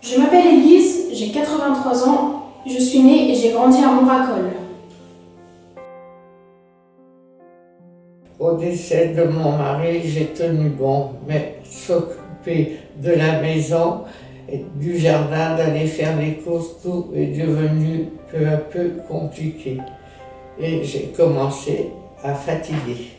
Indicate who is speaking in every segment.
Speaker 1: Je m'appelle Élise, j'ai 83 ans, je suis née et j'ai grandi à Montbracol.
Speaker 2: Au décès de mon mari, j'ai tenu bon, mais s'occuper de la maison, et du jardin, d'aller faire les courses, tout est devenu peu à peu compliqué. Et j'ai commencé à fatiguer.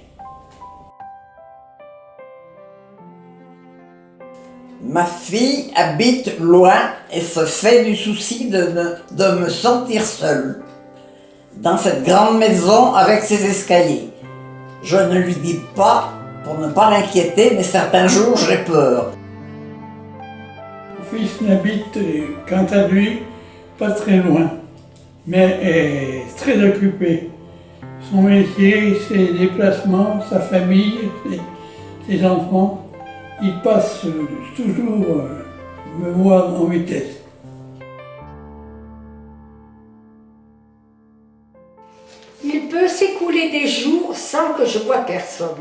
Speaker 3: Ma fille habite loin et se fait du souci de me sentir seule dans cette grande maison avec ses escaliers. Je ne lui dis pas pour ne pas l'inquiéter, mais certains jours j'ai peur.
Speaker 4: Mon fils n'habite, quant à lui, pas très loin, mais est très occupé. Son métier, ses déplacements, sa famille, ses enfants, il passe toujours me voir en vitesse.
Speaker 5: Il peut s'écouler des jours sans que je voie personne.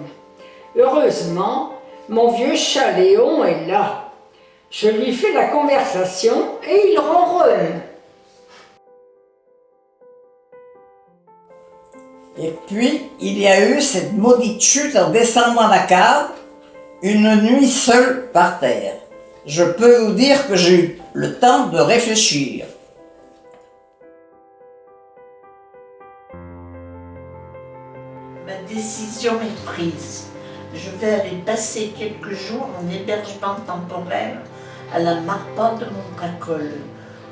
Speaker 5: Heureusement, mon vieux chat Léon est là. Je lui fais la conversation et il ronronne.
Speaker 3: Et puis, il y a eu cette maudite chute en descendant la cave, une nuit seule par terre. Je peux vous dire que j'ai eu le temps de réfléchir.
Speaker 6: Ma décision est prise. Je vais aller passer quelques jours en hébergement temporaire à la Marpa de Montbracol.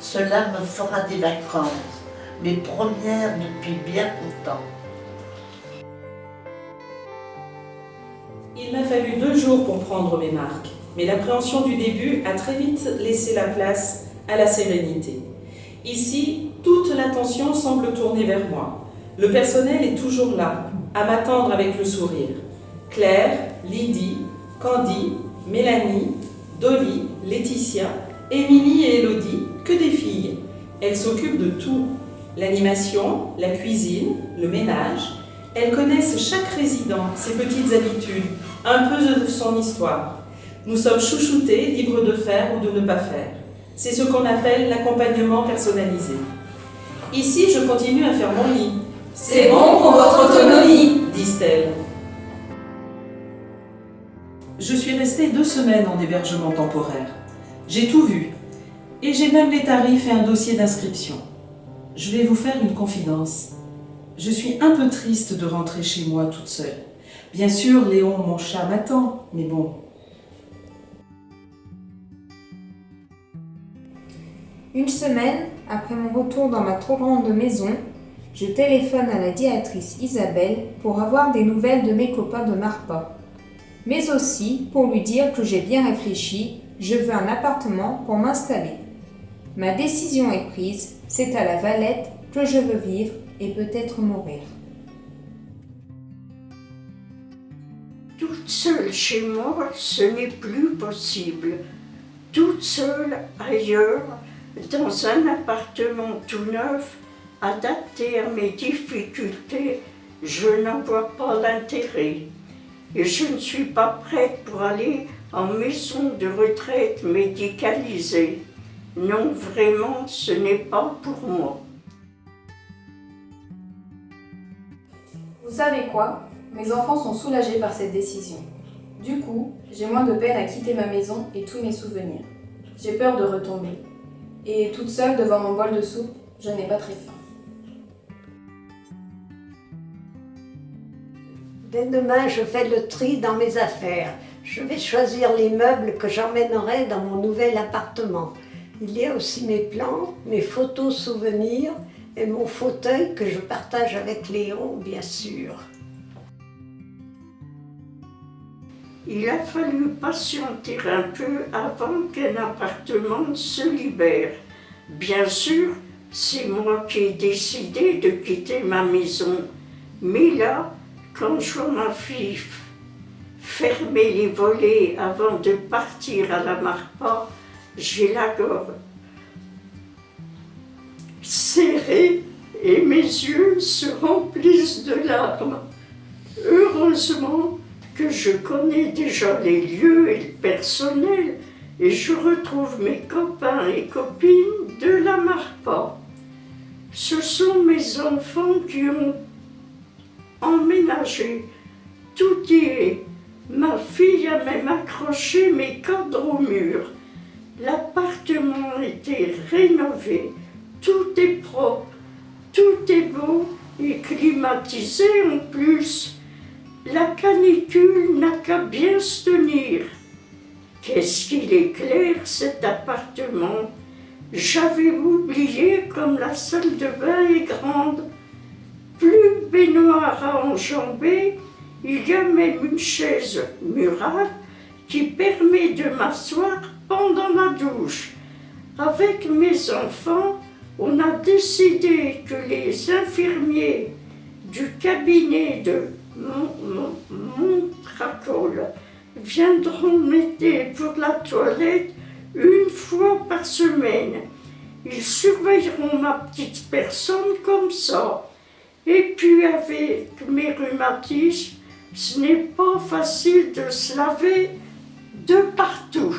Speaker 6: Cela me fera des vacances, mes premières depuis bien longtemps.
Speaker 7: Il m'a fallu 2 jours pour prendre mes marques, mais l'appréhension du début a très vite laissé la place à la sérénité. Ici, toute l'attention semble tourner vers moi. Le personnel est toujours là, à m'attendre avec le sourire. Claire, Lydie, Candy, Mélanie, Dolly, Laetitia, Émilie et Élodie, que des filles. Elles s'occupent de tout. L'animation, la cuisine, le ménage. Elles connaissent chaque résident, ses petites habitudes, un peu de son histoire. Nous sommes chouchoutés, libres de faire ou de ne pas faire. C'est ce qu'on appelle l'accompagnement personnalisé. Ici, je continue à faire mon lit. C'est bon pour votre autonomie, disent-elles. Je suis restée 2 semaines en hébergement temporaire. J'ai tout vu. Et j'ai même les tarifs et un dossier d'inscription. Je vais vous faire une confidence. Je suis un peu triste de rentrer chez moi toute seule. Bien sûr, Léon, mon chat, m'attend, mais bon.
Speaker 8: Une semaine après mon retour dans ma trop grande maison, je téléphone à la directrice Isabelle pour avoir des nouvelles de mes copains de Marpa. Mais aussi pour lui dire que j'ai bien réfléchi, je veux un appartement pour m'installer. Ma décision est prise, c'est à la Valette que je veux vivre et peut-être mourir.
Speaker 5: Toute seule chez moi, ce n'est plus possible. Toute seule ailleurs, dans un appartement tout neuf, adapté à mes difficultés, je n'en vois pas l'intérêt. Et je ne suis pas prête pour aller en maison de retraite médicalisée. Non, vraiment, ce n'est pas pour moi.
Speaker 1: Vous savez quoi? Mes enfants sont soulagés par cette décision. Du coup, j'ai moins de peine à quitter ma maison et tous mes souvenirs. J'ai peur de retomber. Et toute seule devant mon bol de soupe, je n'ai pas très faim.
Speaker 9: Dès demain, je fais le tri dans mes affaires. Je vais choisir les meubles que j'emmènerai dans mon nouvel appartement. Il y a aussi mes plans, mes photos souvenirs et mon fauteuil que je partage avec Léon, bien sûr.
Speaker 5: Il a fallu patienter un peu avant qu'un appartement se libère. Bien sûr, c'est moi qui ai décidé de quitter ma maison. Mais là, quand je vois ma fille fermer les volets avant de partir à la Marpa, j'ai la gorge serrée et mes yeux se remplissent de larmes. Heureusement que je connais déjà les lieux et le personnel et je retrouve mes copains et copines de la Marpa. Ce sont mes enfants qui ont emménagé. Tout y est. Ma fille a même accroché mes cadres au mur. L'appartement a été rénové. Tout est propre, tout est beau et climatisé en plus. La canicule n'a qu'à bien se tenir. Qu'est-ce qu'il est clair cet appartement. J'avais oublié comme la salle de bain est grande. Plus baignoire à enjamber, il y a même une chaise murale qui permet de m'asseoir pendant la douche. Avec mes enfants, on a décidé que les infirmiers du cabinet de Montracol viendront m'aider pour la toilette une fois par semaine. Ils surveilleront ma petite personne comme ça. Et puis avec mes rhumatismes, ce n'est pas facile de se laver de partout.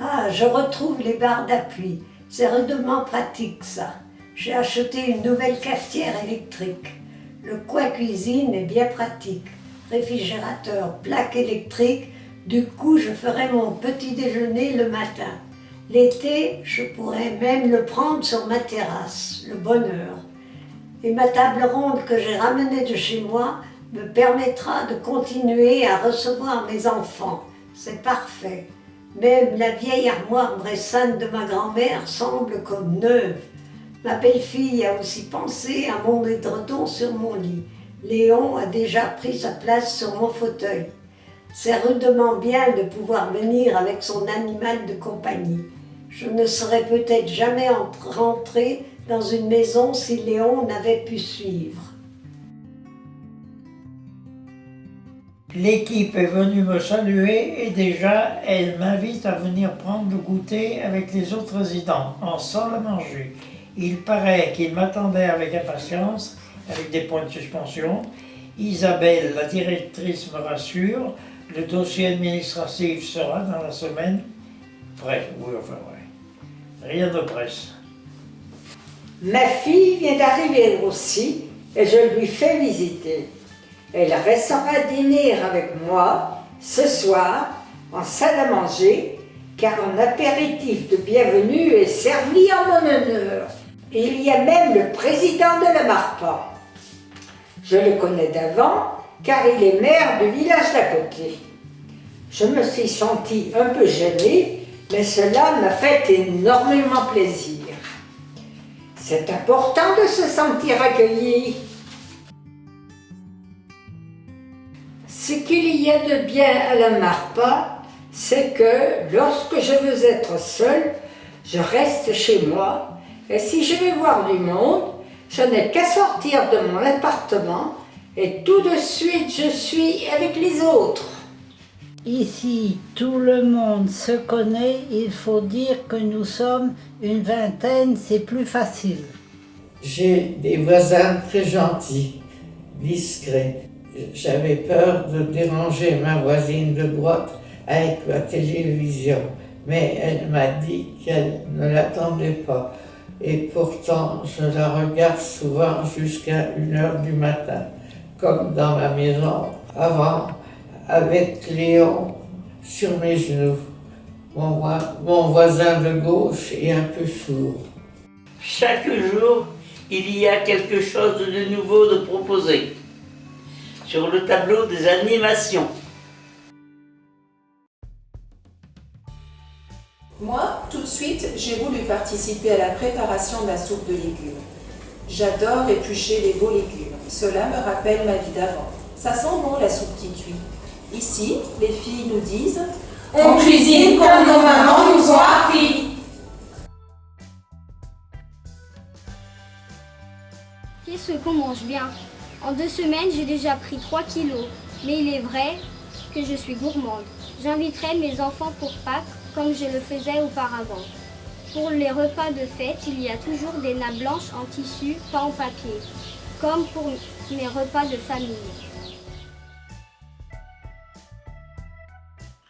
Speaker 9: Ah, je retrouve les barres d'appui. C'est rudement pratique ça. J'ai acheté une nouvelle cafetière électrique. Le coin cuisine est bien pratique. Réfrigérateur, plaque électrique. Du coup, je ferai mon petit déjeuner le matin. L'été, je pourrais même le prendre sur ma terrasse. Le bonheur. Et ma table ronde que j'ai ramenée de chez moi me permettra de continuer à recevoir mes enfants. C'est parfait. Même la vieille armoire bressane de ma grand-mère semble comme neuve. Ma belle-fille a aussi pensé à mon édredon sur mon lit. Léon a déjà pris sa place sur mon fauteuil. C'est rudement bien de pouvoir venir avec son animal de compagnie. Je ne serais peut-être jamais rentrée dans une maison si Léon n'avait pu suivre.
Speaker 10: L'équipe est venue me saluer et déjà elle m'invite à venir prendre le goûter avec les autres résidents, en salle à manger. Il paraît qu'ils m'attendaient avec impatience, avec des points de suspension. Isabelle, la directrice, me rassure, le dossier administratif sera dans la semaine. Prêt, oui, enfin, ouais. Rien de presse.
Speaker 11: Ma fille vient d'arriver elle aussi et je lui fais visiter. Elle restera dîner avec moi ce soir en salle à manger car un apéritif de bienvenue est servi en mon honneur. Il y a même le président de la Marpa. Je le connais d'avant car il est maire du village d'à côté. Je me suis sentie un peu gênée, mais cela m'a fait énormément plaisir. C'est important de se sentir accueilli. Ce qu'il y a de bien à la Marpa, c'est que lorsque je veux être seule, je reste chez moi et si je veux voir du monde, je n'ai qu'à sortir de mon appartement et tout de suite je suis avec les autres.
Speaker 12: Ici, tout le monde se connaît, il faut dire que nous sommes une vingtaine, c'est plus facile.
Speaker 2: J'ai des voisins très gentils, discrets. J'avais peur de déranger ma voisine de droite avec la télévision, mais elle m'a dit qu'elle ne l'attendait pas. Et pourtant, je la regarde souvent jusqu'à 1h du matin, comme dans ma maison avant, avec Léon sur mes genoux. Mon voisin de gauche est un peu sourd.
Speaker 13: Chaque jour, il y a quelque chose de nouveau de proposé sur le tableau des animations.
Speaker 7: Moi, tout de suite, j'ai voulu participer à la préparation de la soupe de légumes. J'adore éplucher les beaux légumes. Cela me rappelle ma vie d'avant. Ça sent bon la soupe qui cuit. Ici, les filles nous disent « On cuisine comme nos mamans nous ont appris ».
Speaker 14: Qu'est-ce qu'on mange bien? En 2 semaines, j'ai déjà pris 3 kilos. Mais il est vrai que je suis gourmande. J'inviterai mes enfants pour Pâques comme je le faisais auparavant. Pour les repas de fête, il y a toujours des nappes blanches en tissu, pas en papier, comme pour mes repas de famille.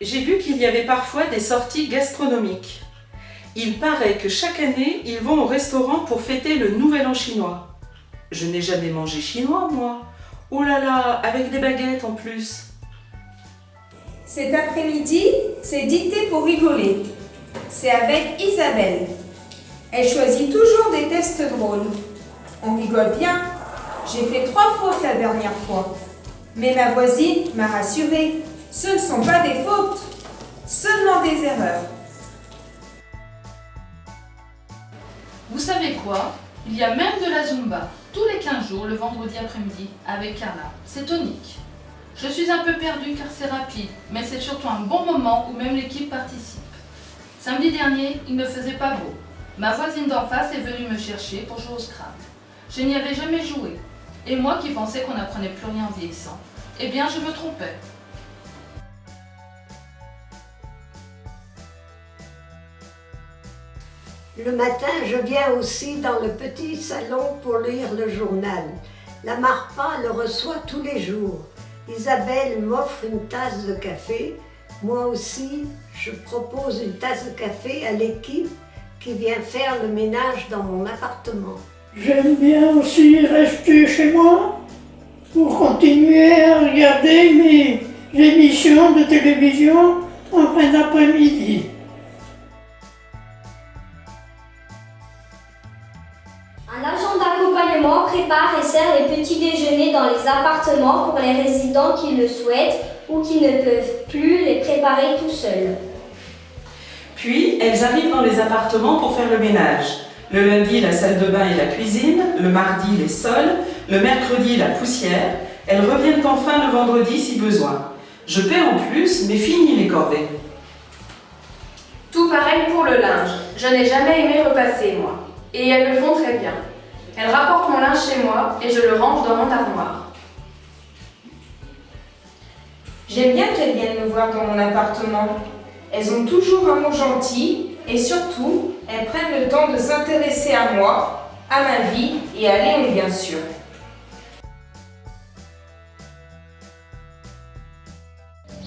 Speaker 7: J'ai vu qu'il y avait parfois des sorties gastronomiques. Il paraît que chaque année, ils vont au restaurant pour fêter le Nouvel An chinois. Je n'ai jamais mangé chinois, moi. Oh là là, avec des baguettes en plus.
Speaker 8: Cet après-midi, c'est dictée pour rigoler. C'est avec Isabelle. Elle choisit toujours des tests drôles. On rigole bien. J'ai fait 3 fautes la dernière fois. Mais ma voisine m'a rassurée. Ce ne sont pas des fautes, seulement des erreurs.
Speaker 15: Vous savez quoi? Il y a même de la Zumba, tous les 15 jours, le vendredi après-midi, avec Carla. C'est tonique. Je suis un peu perdue car c'est rapide, mais c'est surtout un bon moment où même l'équipe participe. Samedi dernier, il ne faisait pas beau. Ma voisine d'en face est venue me chercher pour jouer au Scrabble. Je n'y avais jamais joué. Et moi qui pensais qu'on n'apprenait plus rien en vieillissant, eh bien je me trompais.
Speaker 9: Le matin, je viens aussi dans le petit salon pour lire le journal. La Marpa le reçoit tous les jours. Isabelle m'offre une tasse de café. Moi aussi, je propose une tasse de café à l'équipe qui vient faire le ménage dans mon appartement.
Speaker 4: J'aime bien aussi rester chez moi pour continuer à regarder mes émissions de télévision en fin d'après-midi.
Speaker 14: Un agent d'accompagnement prépare et sert les petits déjeuners dans les appartements pour les résidents qui le souhaitent ou qui ne peuvent plus les préparer tout seuls.
Speaker 7: Puis, elles arrivent dans les appartements pour faire le ménage. Le lundi, la salle de bain et la cuisine, le mardi, les sols, le mercredi, la poussière. Elles reviennent enfin le vendredi si besoin. Je paie en plus, mais fini les corvées.
Speaker 1: Tout pareil pour le linge. Je n'ai jamais aimé repasser, moi. Et elles le font très bien. Elles rapportent mon linge chez moi et je le range dans mon armoire.
Speaker 8: J'aime bien qu'elles viennent me voir dans mon appartement. Elles ont toujours un mot gentil et surtout, elles prennent le temps de s'intéresser à moi, à ma vie et à Léon bien sûr.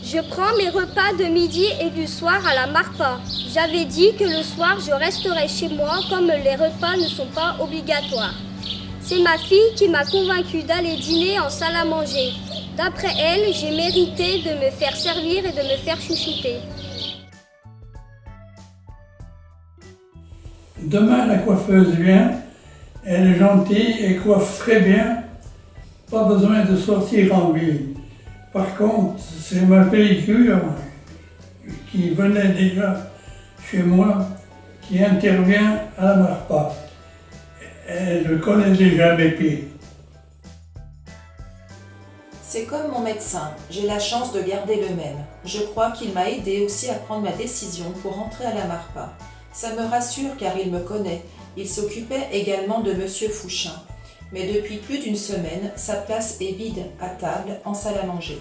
Speaker 14: Je prends mes repas de midi et du soir à la Marpa. J'avais dit que le soir je resterais chez moi comme les repas ne sont pas obligatoires. C'est ma fille qui m'a convaincue d'aller dîner en salle à manger. D'après elle, j'ai mérité de me faire servir et de me faire chouchouter.
Speaker 4: Demain, la coiffeuse vient, elle est gentille et coiffe très bien. Pas besoin de sortir en ville. Par contre, c'est ma pellicule qui venait déjà chez moi qui intervient à la Marpa. Elle connaît déjà mes pieds.
Speaker 16: C'est comme mon médecin, j'ai la chance de garder le même. Je crois qu'il m'a aidé aussi à prendre ma décision pour rentrer à la Marpa. Ça me rassure car il me connaît. Il s'occupait également de Monsieur Fouchin. Mais depuis plus d'une semaine, sa place est vide à table en salle à manger.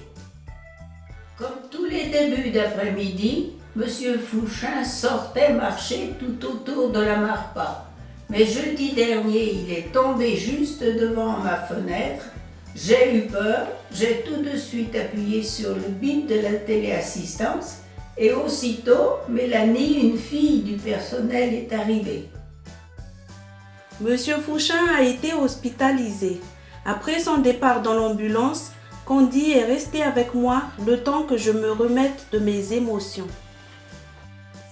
Speaker 6: Comme tous les débuts d'après-midi, Monsieur Fouchin sortait marcher tout autour de la Marpa. Mais jeudi dernier, il est tombé juste devant ma fenêtre. J'ai eu peur, j'ai tout de suite appuyé sur le bip de la téléassistance et aussitôt, Mélanie, une fille du personnel, est arrivée.
Speaker 17: Monsieur Fouchin a été hospitalisé. Après son départ dans l'ambulance, Candy est restée avec moi le temps que je me remette de mes émotions.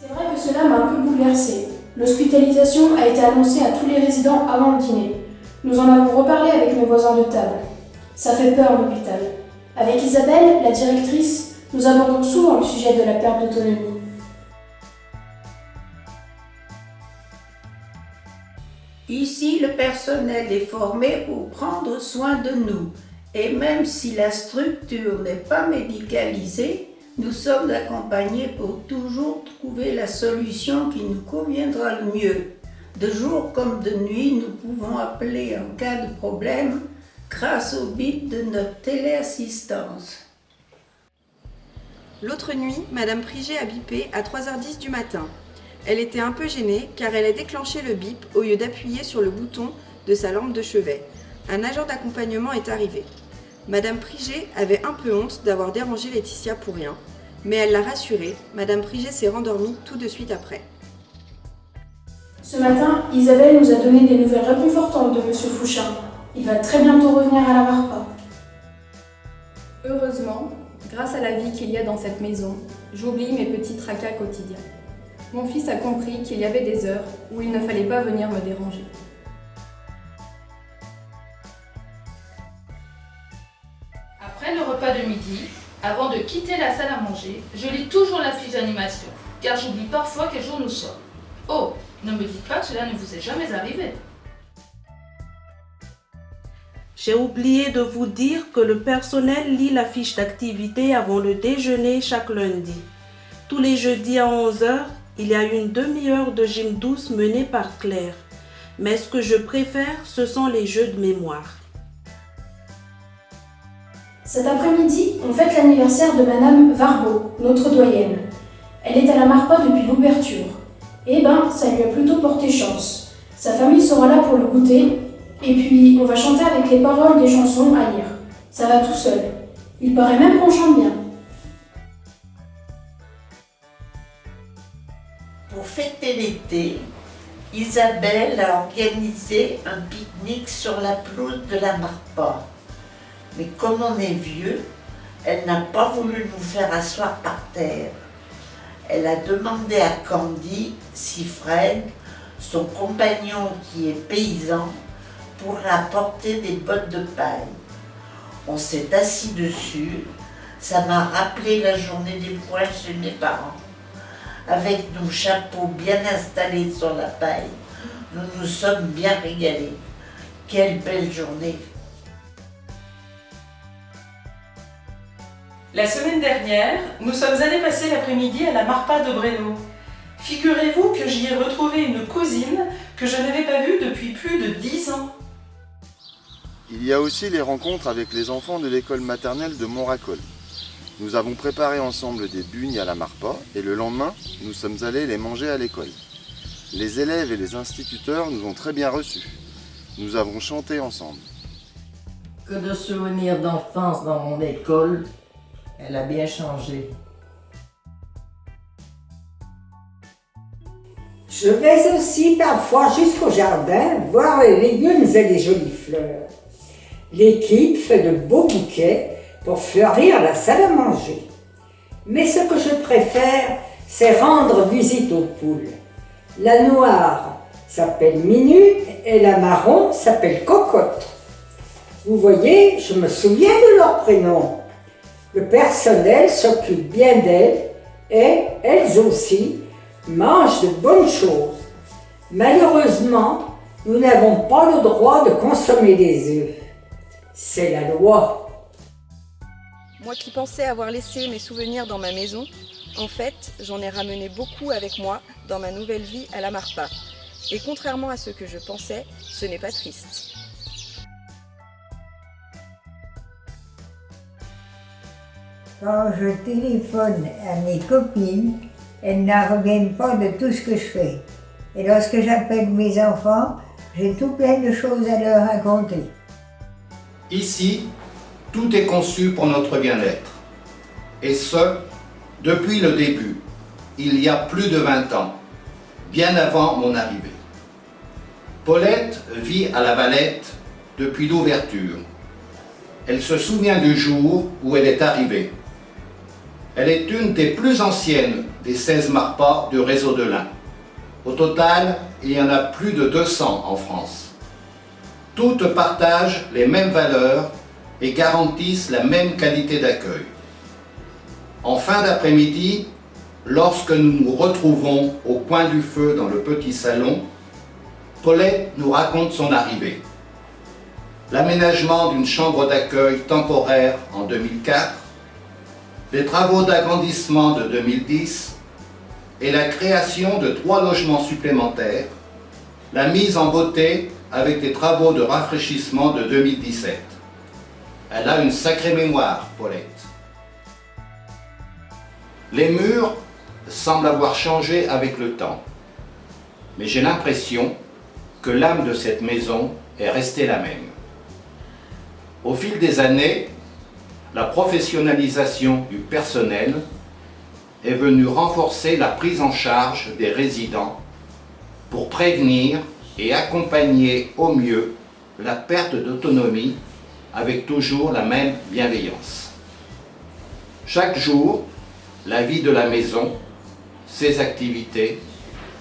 Speaker 18: C'est vrai que cela m'a un peu bouleversée. L'hospitalisation a été annoncée à tous les résidents avant le dîner. Nous en avons reparlé avec mes voisins de table. Ça fait peur l'hôpital. Avec Isabelle, la directrice, nous abordons souvent le sujet de la perte d'autonomie.
Speaker 6: Ici, le personnel est formé pour prendre soin de nous. Et même si la structure n'est pas médicalisée, nous sommes accompagnés pour toujours trouver la solution qui nous conviendra le mieux. De jour comme de nuit, nous pouvons appeler en cas de problème grâce au bip de notre téléassistance.
Speaker 19: L'autre nuit, Madame Prigé a bipé à 3h10 du matin. Elle était un peu gênée car elle a déclenché le bip au lieu d'appuyer sur le bouton de sa lampe de chevet. Un agent d'accompagnement est arrivé. Madame Prigé avait un peu honte d'avoir dérangé Laetitia pour rien, Mais elle l'a rassurée, Madame Prigé s'est rendormie tout de suite après.
Speaker 18: Ce matin, Isabelle nous a donné des nouvelles réconfortantes de Monsieur Fouchin. Il va très bientôt revenir à la Marpa.
Speaker 1: Heureusement, grâce à la vie qu'il y a dans cette maison, j'oublie mes petits tracas quotidiens. Mon fils a compris qu'il y avait des heures où il ne fallait pas venir me déranger.
Speaker 15: Après le repas de midi, avant de quitter la salle à manger, je lis toujours la fiche d'animation, car j'oublie parfois quel jour nous sommes. Oh, ne me dites pas que cela ne vous est jamais arrivé.
Speaker 17: J'ai oublié de vous dire que le personnel lit la fiche d'activité avant le déjeuner chaque lundi. Tous les jeudis à 11 h, il y a une demi-heure de gym douce menée par Claire. Mais ce que je préfère, ce sont les jeux de mémoire.
Speaker 18: Cet après-midi, on fête l'anniversaire de Madame Varbeau, notre doyenne. Elle est à la Marpa depuis l'ouverture. Eh ben, ça lui a plutôt porté chance. Sa famille sera là pour le goûter, et puis on va chanter avec les paroles des chansons à lire. Ça va tout seul. Il paraît même qu'on chante bien.
Speaker 6: Pour fêter l'été, Isabelle a organisé un pique-nique sur la pelouse de la Marpa. Mais comme on est vieux, elle n'a pas voulu nous faire asseoir par terre. Elle a demandé à Candy si Fred, son compagnon qui est paysan, pourrait apporter des bottes de paille. On s'est assis dessus, ça m'a rappelé la journée des poils chez mes parents. Avec nos chapeaux bien installés sur la paille, nous nous sommes bien régalés. Quelle belle journée!
Speaker 7: La semaine dernière, nous sommes allés passer l'après-midi à la Marpa de Breno. Figurez-vous que j'y ai retrouvé une cousine que je n'avais pas vue depuis plus de 10 ans.
Speaker 20: Il y a aussi les rencontres avec les enfants de l'école maternelle de Montracol. Nous avons préparé ensemble des bugnes à la Marpa et le lendemain, nous sommes allés les manger à l'école. Les élèves et les instituteurs nous ont très bien reçus. Nous avons chanté ensemble.
Speaker 21: Que de souvenirs d'enfance dans mon école. Elle a bien changé.
Speaker 11: Je vais aussi parfois jusqu'au jardin voir les légumes et les jolies fleurs. L'équipe fait de beaux bouquets pour fleurir la salle à manger. Mais ce que je préfère, c'est rendre visite aux poules. La noire s'appelle Minute et la marron s'appelle Cocotte. Vous voyez, je me souviens de leurs prénoms. Le personnel s'occupe bien d'elles et elles aussi mangent de bonnes choses. Malheureusement, nous n'avons pas le droit de consommer des œufs. C'est la loi.
Speaker 19: Moi qui pensais avoir laissé mes souvenirs dans ma maison, en fait, j'en ai ramené beaucoup avec moi dans ma nouvelle vie à la Marpa. Et contrairement à ce que je pensais, ce n'est pas triste.
Speaker 12: Quand je téléphone à mes copines, elles n'en reviennent pas de tout ce que je fais. Et lorsque j'appelle mes enfants, j'ai tout plein de choses à leur raconter.
Speaker 22: Ici, tout est conçu pour notre bien-être. Et ce, depuis le début, il y a plus de 20 ans, bien avant mon arrivée. Paulette vit à la Valette depuis l'ouverture. Elle se souvient du jour où elle est arrivée. Elle est une des plus anciennes des 16 Marpas du réseau de l'Ain. Au total, il y en a plus de 200 en France. Toutes partagent les mêmes valeurs et garantissent la même qualité d'accueil. En fin d'après-midi, lorsque nous nous retrouvons au coin du feu dans le petit salon, Paulette nous raconte son arrivée. L'aménagement d'une chambre d'accueil temporaire en 2004, les travaux d'agrandissement de 2010 et la création de 3 logements supplémentaires, la mise en beauté avec des travaux de rafraîchissement de 2017. Elle a une sacrée mémoire, Paulette. Les murs semblent avoir changé avec le temps, mais j'ai l'impression que l'âme de cette maison est restée la même. Au fil des années, la professionnalisation du personnel est venu renforcer la prise en charge des résidents pour prévenir et accompagner au mieux la perte d'autonomie avec toujours la même bienveillance. Chaque jour, la vie de la maison, ses activités,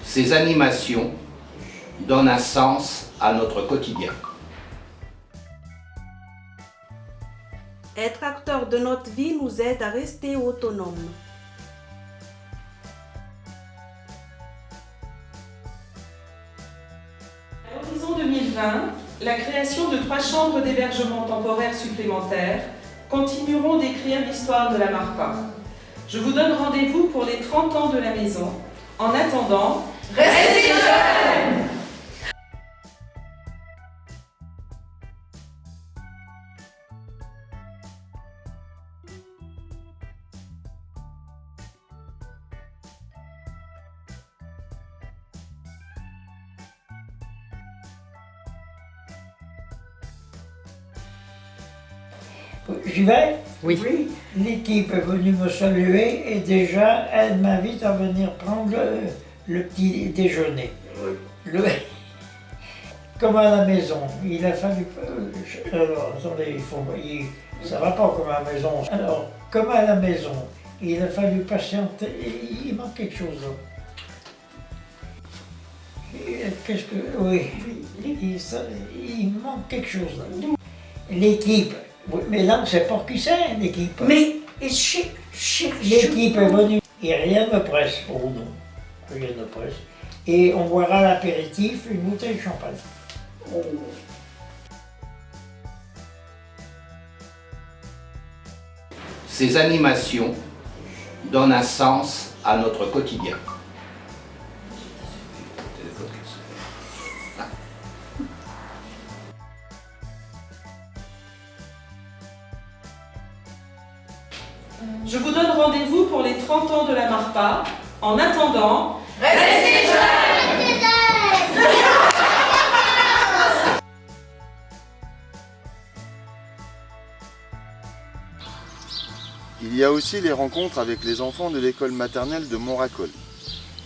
Speaker 22: ses animations donnent un sens à notre quotidien.
Speaker 17: Être acteur de notre vie nous aide à rester autonomes.
Speaker 7: À l'horizon 2020, la création de 3 chambres d'hébergement temporaire supplémentaires continueront d'écrire l'histoire de la Marpa. Je vous donne rendez-vous pour les 30 ans de la maison. En attendant, restez jeunes!
Speaker 10: J'y vais?
Speaker 21: Oui.
Speaker 10: L'équipe est venue me saluer et déjà, elle m'invite à venir prendre le petit déjeuner. Comme à la maison, il a fallu... alors, attendez, ça va pas comme à la maison. Alors, comme à la maison, il a fallu patienter. Il manque quelque chose là. Qu'est-ce que... Oui, il manque quelque chose là. L'équipe... Oui, mais là, on ne sait pas qui c'est, l'équipe.
Speaker 21: Mais
Speaker 10: l'équipe est venue et rien ne presse. Oh non, rien ne presse. Et on boira l'apéritif, une bouteille de champagne. Oh.
Speaker 22: Ces animations donnent un sens à notre quotidien.
Speaker 7: Je vous donne rendez-vous pour les 30 ans de la Marpa. En attendant, restez jeunes!
Speaker 20: Il y a aussi les rencontres avec les enfants de l'école maternelle de Montracol.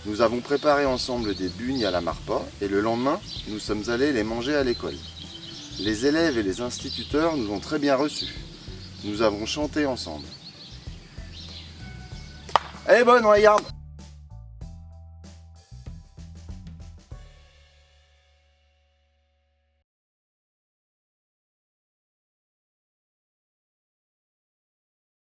Speaker 20: Nous avons préparé ensemble des bugnes à la Marpa et le lendemain, nous sommes allés les manger à l'école. Les élèves et les instituteurs nous ont très bien reçus. Nous avons chanté ensemble. Elle est bonne, regarde!